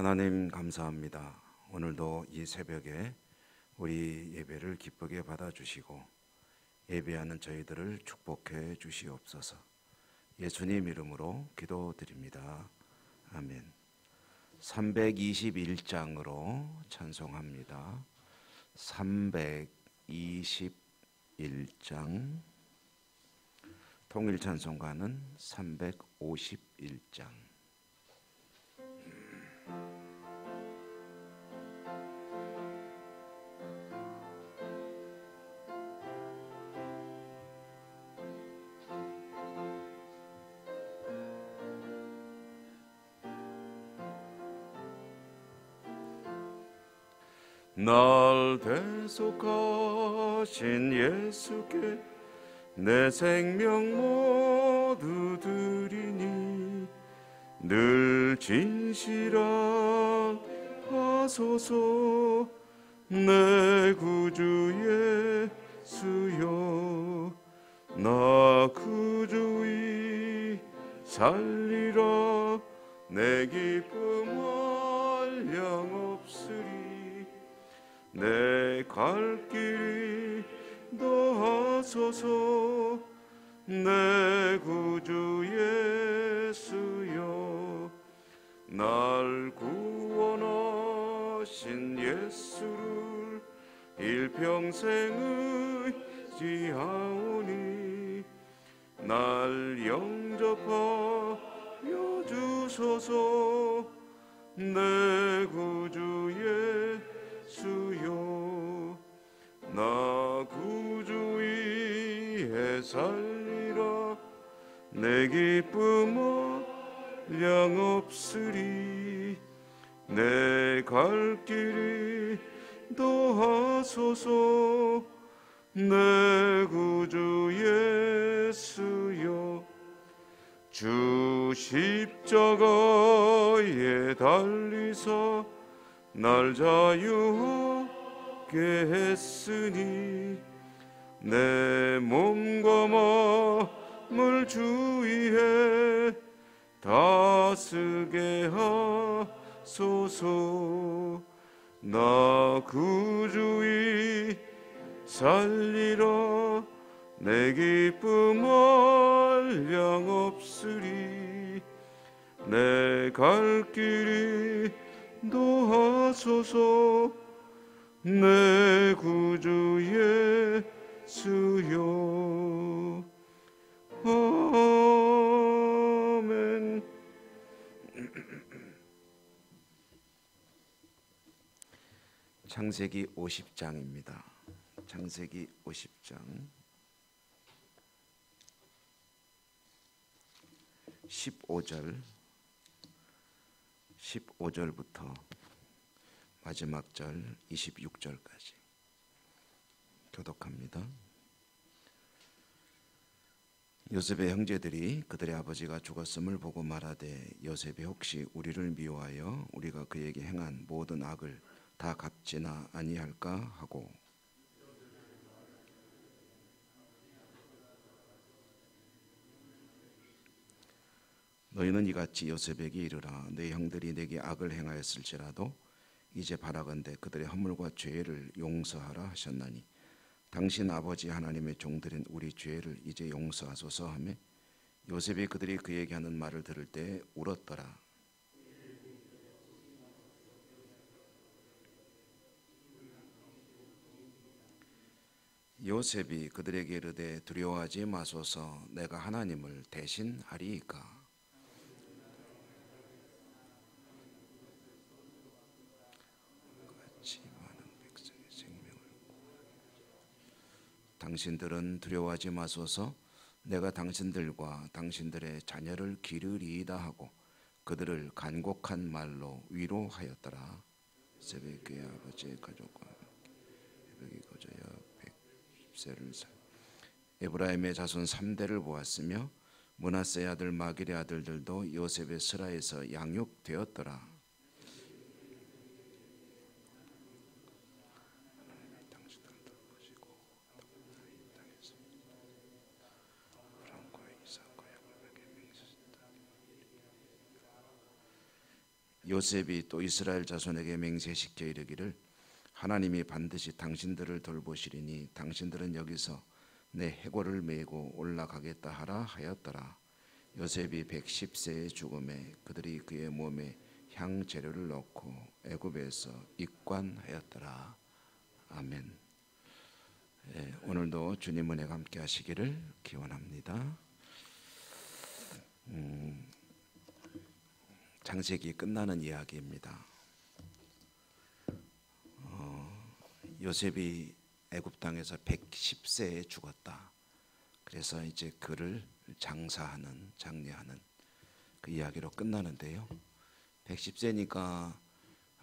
하나님 감사합니다. 오늘도 이 새벽에 우리 예배를 기쁘게 받아주시고 예배하는 저희들을 축복해 주시옵소서. 예수님 이름으로 기도드립니다. 아멘. 321장으로 찬송합니다. 321장, 통일찬송가는 351장. 날 대속하신 예수께 내 생명 모두 드리니 늘 진실하소서. 내 구주 예수여, 나 그주의 살리라. 내 기쁨 한량없으리. 내 갈 길이 더하소서. 내 구주 예수여, 날 구원하신 예수를 일평생 의지하오니 날 영접하여 주소서. 내 구주 예수여, 나 구주의 살리라. 내 기쁨 한량없으리. 내 갈 길이 더하소서. 내 구주 예수여, 주 십자가에 달리사 날 자유하게 했으니 내 몸과 마음을 주위에 다스게 하소서. 나 구주의 살리라. 내 기쁨 한량없으리. 내 갈 길이 더하소서. 내 구주 예수여. 아멘. 창세기 50장입니다. 창세기 50장 15절부터 마지막 절 26절까지 교독합니다. 요셉의 형제들이 그들의 아버지가 죽었음을 보고 말하되, 요셉이 혹시 우리를 미워하여 우리가 그에게 행한 모든 악을 다 갚지나 아니할까 하고, 너희는 이같이 요셉에게 이르라. 내 형들이 내게 악을 행하였을지라도 이제 바라건대 그들의 허물과 죄를 용서하라 하셨나니 당신 아버지 하나님의 종들인 우리 죄를 이제 용서하소서 하며, 요셉이 그들이 그에게 하는 말을 들을 때 울었더라. 요셉이 그들에게 이르되, 두려워하지 마소서. 내가 하나님을 대신하리이까. 당신들은 두려워하지 마소서. 내가 당신들과 당신들의 자녀를 기르리이다 하고 그들을 간곡한 말로 위로하였더라. 요셉이 그의 아버지의 가족과 새벽이 거저여 110세를 살 에브라임의 자손 3대를 보았으며 므낫세의 아들 마길의 아들들도 요셉의 스라에서 양육되었더라. 요셉이 또 이스라엘 자손에게 맹세시켜 이르기를 하나님이 반드시 당신들을 돌보시리니 당신들은 여기서 내 해골을 메고 올라가겠다 하라 하였더라. 요셉이 110세의 죽음에 그들이 그의 몸에 향 재료를 넣고 애굽에서 입관하였더라. 아멘. 오늘도 주님 은혜가 함께 하시기를 기원합니다. 창세기 끝나는 이야기입니다. 요셉이 애굽 땅에서 110세에 죽었다. 그래서 이제 그를 장례하는 그 이야기로 끝나는데요. 110세니까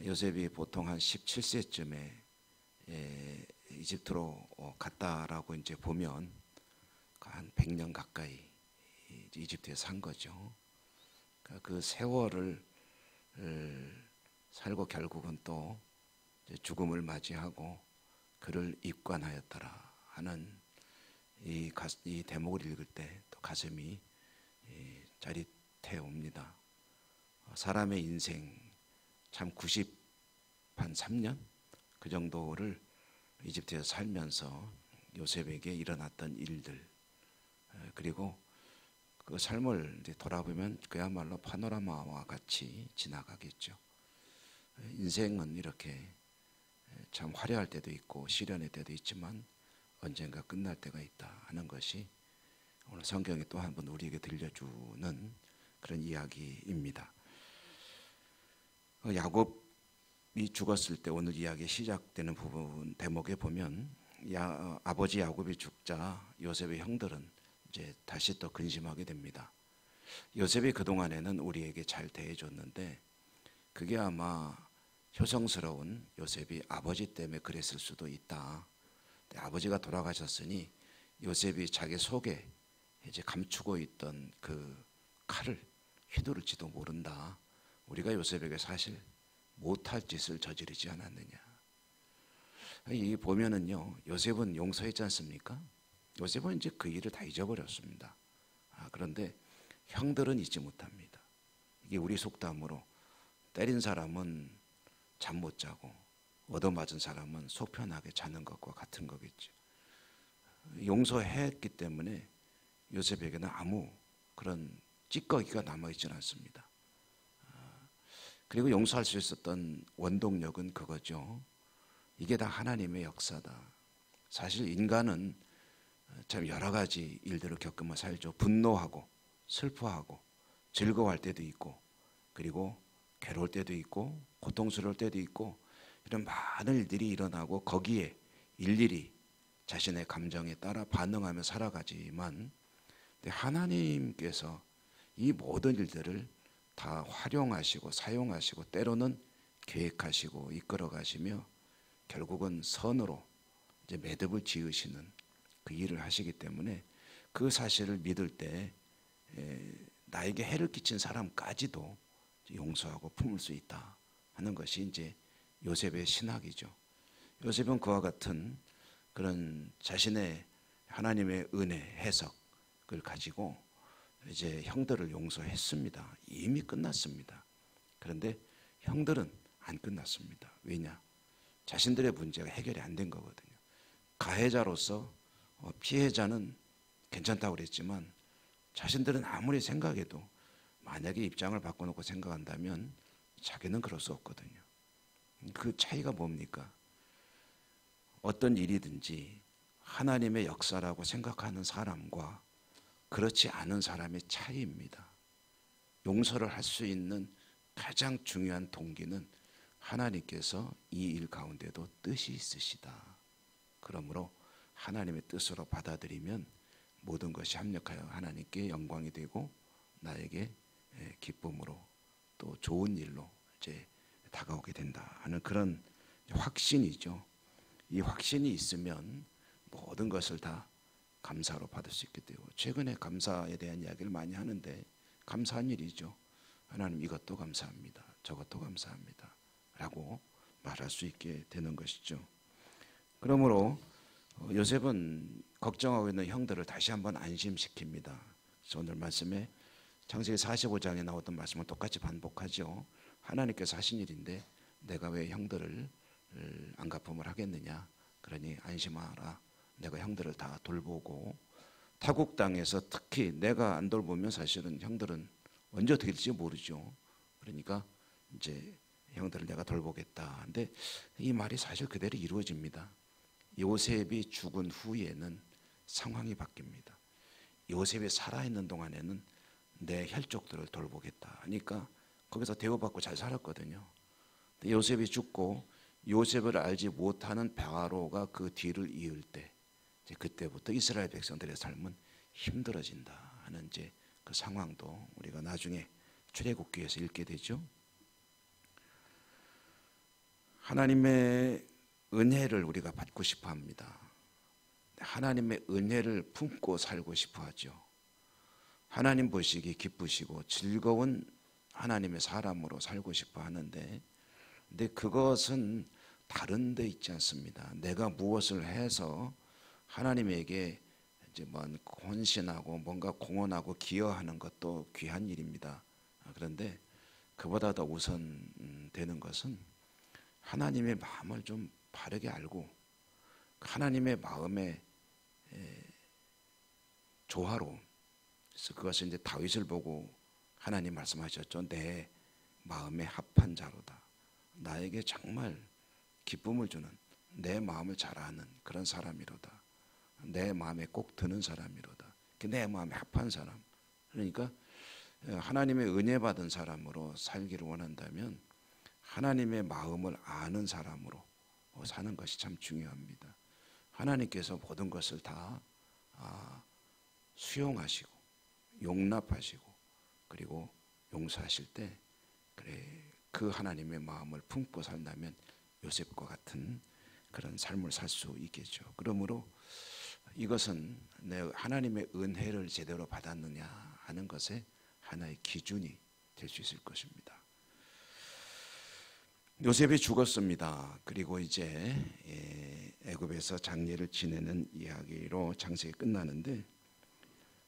요셉이 보통 한 17세쯤에 이집트로 갔다라고 이제 보면 한 100년 가까이 이집트에 산 거죠. 그 세월을 살고 결국은 또 죽음을 맞이하고 그를 입관하였더라 하는 이 대목을 읽을 때 또 가슴이 짜릿해 옵니다. 사람의 인생 참 93년 그 정도를 이집트에서 살면서 요셉에게 일어났던 일들, 그리고 그 삶을 이제 돌아보면 그야말로 파노라마와 같이 지나가겠죠. 인생은 이렇게 참 화려할 때도 있고 시련의 때도 있지만 언젠가 끝날 때가 있다 하는 것이 오늘 성경이 또 한 번 우리에게 들려주는 그런 이야기입니다. 야곱이 죽었을 때 오늘 이야기 시작되는 부분 대목에 보면 아버지 야곱이 죽자 요셉의 형들은 이제 다시 또 근심하게 됩니다. 요셉이 그동안에는 우리에게 잘 대해줬는데 그게 아마 효성스러운 요셉이 아버지 때문에 그랬을 수도 있다. 아버지가 돌아가셨으니 요셉이 자기 속에 이제 감추고 있던 그 칼을 휘두를지도 모른다. 우리가 요셉에게 사실 못할 짓을 저지르지 않았느냐. 이 보면은요, 요셉은 용서했지 않습니까? 요셉은 이제 그 일을 다 잊어버렸습니다. 그런데 형들은 잊지 못합니다. 이게 우리 속담으로 때린 사람은 잠 못 자고 얻어맞은 사람은 속 편하게 자는 것과 같은 거겠죠. 용서했기 때문에 요셉에게는 아무 그런 찌꺼기가 남아있지는 않습니다. 그리고 용서할 수 있었던 원동력은 그거죠. 이게 다 하나님의 역사다. 사실 인간은 참 여러 가지 일들을 겪으며 살죠. 분노하고 슬퍼하고 즐거워할 때도 있고 그리고 괴로울 때도 있고 고통스러울 때도 있고 이런 많은 일들이 일어나고 거기에 일일이 자신의 감정에 따라 반응하며 살아가지만 하나님께서 이 모든 일들을 다 활용하시고 사용하시고 때로는 계획하시고 이끌어 가시며 결국은 선으로 이제 매듭을 지으시는 그 일을 하시기 때문에 그 사실을 믿을 때 나에게 해를 끼친 사람까지도 용서하고 품을 수 있다 하는 것이 이제 요셉의 신학이죠. 요셉은 그와 같은 그런 자신의 하나님의 은혜 해석을 가지고 이제 형들을 용서했습니다. 이미 끝났습니다. 그런데 형들은 안 끝났습니다. 왜냐? 자신들의 문제가 해결이 안 된 거거든요. 가해자로서 피해자는 괜찮다고 그랬지만 자신들은 아무리 생각해도 만약에 입장을 바꿔놓고 생각한다면 자기는 그럴 수 없거든요. 그 차이가 뭡니까? 어떤 일이든지 하나님의 역사라고 생각하는 사람과 그렇지 않은 사람의 차이입니다. 용서를 할 수 있는 가장 중요한 동기는 하나님께서 이 일 가운데도 뜻이 있으시다. 그러므로 하나님의 뜻으로 받아들이면 모든 것이 합력하여 하나님께 영광이 되고 나에게 기쁨으로 또 좋은 일로 이제 다가오게 된다 하는 그런 확신이죠. 이 확신이 있으면 모든 것을 다 감사로 받을 수 있게 되고 최근에 감사에 대한 이야기를 많이 하는데 감사한 일이죠. 하나님 이것도 감사합니다. 저것도 감사합니다. 라고 말할 수 있게 되는 것이죠. 그러므로 요셉은 걱정하고 있는 형들을 다시 한번 안심시킵니다. 그래서 오늘 말씀에 창세기 45장에 나왔던 말씀을 똑같이 반복하죠. 하나님께서 하신 일인데 내가 왜 형들을 안갚음을 하겠느냐. 그러니 안심하라. 내가 형들을 다 돌보고, 타국 땅에서 특히 내가 안 돌보면 사실은 형들은 언제 어떻게 될지 모르죠. 그러니까 이제 형들을 내가 돌보겠다. 근데 이 말이 사실 그대로 이루어집니다. 요셉이 죽은 후에는 상황이 바뀝니다. 요셉이 살아있는 동안에는 내 혈족들을 돌보겠다 하니까 거기서 대우받고 잘 살았거든요. 요셉이 죽고 요셉을 알지 못하는 바로가 그 뒤를 이을 때, 이제 그때부터 이스라엘 백성들의 삶은 힘들어진다 하는 이제 그 상황도 우리가 나중에 출애굽기에서 읽게 되죠. 하나님의 은혜를 우리가 받고 싶어 합니다. 하나님의 은혜를 품고 살고 싶어 하죠. 하나님 보시기 기쁘시고 즐거운 하나님의 사람으로 살고 싶어 하는데, 근데 그것은 다른 데 있지 않습니다. 내가 무엇을 해서 하나님에게 이제 헌신하고 뭔가 공헌하고 기여하는 것도 귀한 일입니다. 그런데 그보다 더 우선되는 것은 하나님의 마음을 좀 바르게 알고 하나님의 마음의 조화로움. 그래서 그것을 이제 다윗을 보고 하나님 말씀하셨죠. 내 마음에 합한 자로다. 나에게 정말 기쁨을 주는, 내 마음을 잘 아는 그런 사람이로다. 내 마음에 꼭 드는 사람이로다. 내 마음에 합한 사람. 그러니까 하나님의 은혜 받은 사람으로 살기를 원한다면 하나님의 마음을 아는 사람으로 사는 것이 참 중요합니다. 하나님께서 모든 것을 다 수용하시고 용납하시고 그리고 용서하실 때, 그래 그 하나님의 마음을 품고 산다면 요셉과 같은 그런 삶을 살 수 있겠죠. 그러므로 이것은 내 하나님의 은혜를 제대로 받았느냐 하는 것에 하나의 기준이 될 수 있을 것입니다. 요셉이 죽었습니다. 그리고 이제 애굽에서 장례를 지내는 이야기로 창세기 끝나는데,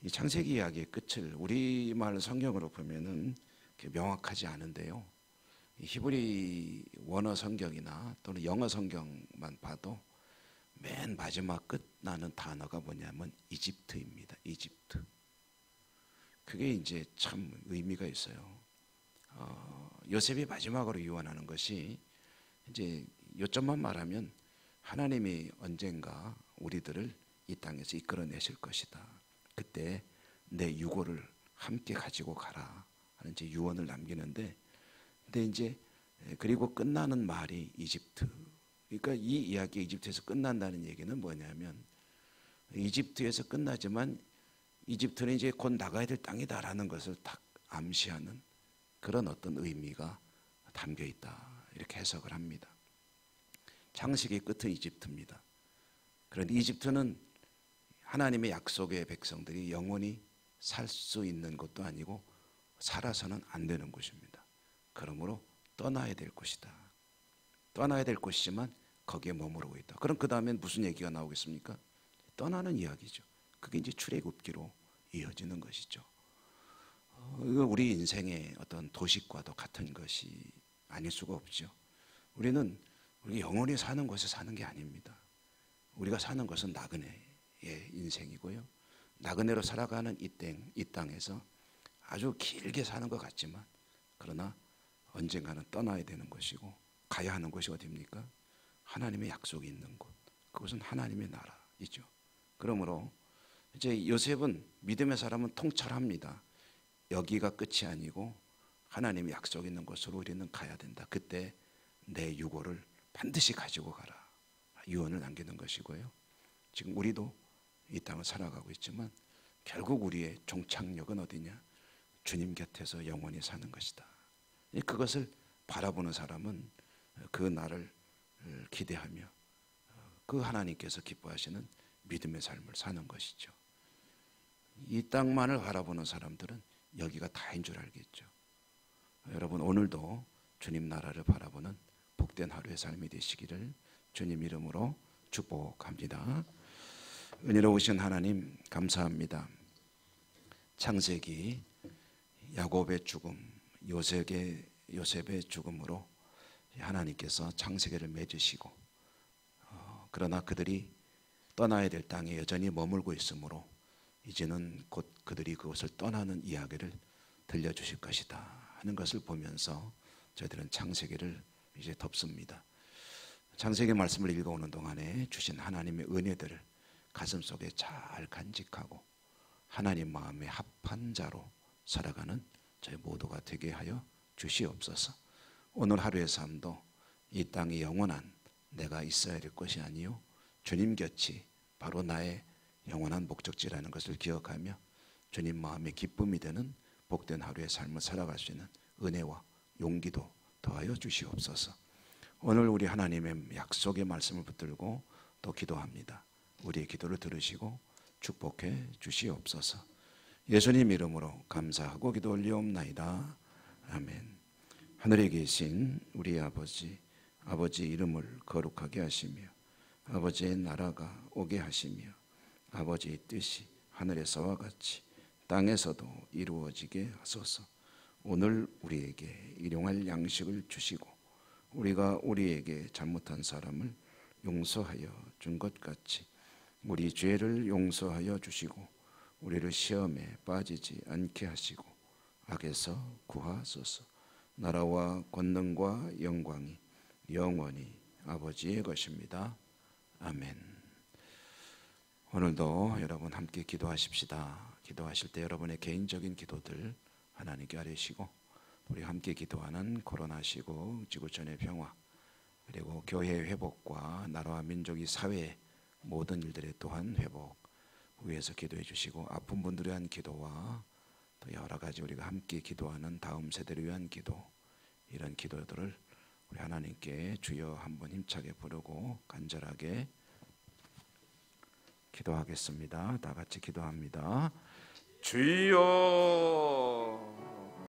이 창세기 이야기의 끝을 우리말 성경으로 보면은 명확하지 않은데요. 히브리 원어 성경이나 또는 영어 성경만 봐도 맨 마지막 끝나는 단어가 뭐냐면 이집트입니다. 이집트. 그게 이제 참 의미가 있어요. 요셉이 마지막으로 유언하는 것이 이제 요점만 말하면 하나님이 언젠가 우리들을 이 땅에서 이끌어내실 것이다. 그때 내 유고를 함께 가지고 가라 하는 이제 유언을 남기는데, 근데 이제 그리고 끝나는 말이 이집트. 그러니까 이 이야기 이집트에서 끝난다는 얘기는 뭐냐면 이집트에서 끝나지만 이집트는 이제 곧 나가야 될 땅이다라는 것을 딱 암시하는 그런 어떤 의미가 담겨 있다, 이렇게 해석을 합니다. 창세기 끝은 이집트입니다. 그런데 이집트는 하나님의 약속의 백성들이 영원히 살 수 있는 것도 아니고 살아서는 안 되는 곳입니다. 그러므로 떠나야 될 곳이다. 떠나야 될 곳이지만 거기에 머무르고 있다. 그럼 그 다음엔 무슨 얘기가 나오겠습니까? 떠나는 이야기죠. 그게 이제 출애굽기로 이어지는 것이죠. 이거 우리 인생의 어떤 도식과도 같은 것이 아닐 수가 없죠. 우리는 우리 영원히 사는 곳에 사는 게 아닙니다. 우리가 사는 것은 나그네의 인생이고요. 나그네로 살아가는 이 땅에서 아주 길게 사는 것 같지만 그러나 언젠가는 떠나야 되는 것이고 가야 하는 곳이 어디입니까? 하나님의 약속이 있는 곳. 그것은 하나님의 나라이죠. 그러므로 이제 요셉은 믿음의 사람은 통찰합니다. 여기가 끝이 아니고 하나님의 약속 있는 곳으로 우리는 가야 된다. 그때 내 유고를 반드시 가지고 가라. 유언을 남기는 것이고요. 지금 우리도 이 땅을 살아가고 있지만 결국 우리의 종착역은 어디냐? 주님 곁에서 영원히 사는 것이다. 그것을 바라보는 사람은 그 날을 기대하며 그 하나님께서 기뻐하시는 믿음의 삶을 사는 것이죠. 이 땅만을 바라보는 사람들은 여기가 다인 줄 알겠죠. 여러분, 오늘도 주님 나라를 바라보는 복된 하루의 삶이 되시기를 주님 이름으로 축복합니다. 은혜로우신 하나님 감사합니다. 창세기 야곱의 죽음, 요셉의 죽음으로 하나님께서 창세기를 맺으시고, 그러나 그들이 떠나야 될 땅에 여전히 머물고 있으므로 이제는 곧 그들이 그곳을 떠나는 이야기를 들려주실 것이다 하는 것을 보면서 저희들은 창세기를 이제 덮습니다. 창세기 말씀을 읽어오는 동안에 주신 하나님의 은혜들을 가슴속에 잘 간직하고 하나님 마음에 합한 자로 살아가는 저희 모두가 되게 하여 주시옵소서. 오늘 하루의 삶도 이 땅에 영원한 내가 있어야 될 것이 아니요 주님 곁이 바로 나의 영원한 목적지라는 것을 기억하며 주님 마음의 기쁨이 되는 복된 하루의 삶을 살아갈 수 있는 은혜와 용기도 더하여 주시옵소서. 오늘 우리 하나님의 약속의 말씀을 붙들고 또 기도합니다. 우리의 기도를 들으시고 축복해 주시옵소서. 예수님 이름으로 감사하고 기도 올리옵나이다. 아멘. 하늘에 계신 우리 아버지 이름을 거룩하게 하시며 아버지의 나라가 오게 하시며 아버지의 뜻이 하늘에서와 같이 땅에서도 이루어지게 하소서. 오늘 우리에게 일용할 양식을 주시고 우리가 우리에게 잘못한 사람을 용서하여 준 것 같이 우리 죄를 용서하여 주시고 우리를 시험에 빠지지 않게 하시고 악에서 구하소서. 나라와 권능과 영광이 영원히 아버지의 것입니다. 아멘. 오늘도 여러분 함께 기도하십시다. 기도하실 때 여러분의 개인적인 기도들 하나님께 아뢰시고 우리 함께 기도하는 코로나19 지구촌의 평화 그리고 교회 회복과 나라와 민족이 사회의 모든 일들의 또한 회복 위해서 기도해 주시고 아픈 분들을 위한 기도와 또 여러 가지 우리가 함께 기도하는 다음 세대를 위한 기도 이런 기도들을 우리 하나님께 주여 한번 힘차게 부르고 간절하게 기도하겠습니다. 다 같이 기도합니다. 주여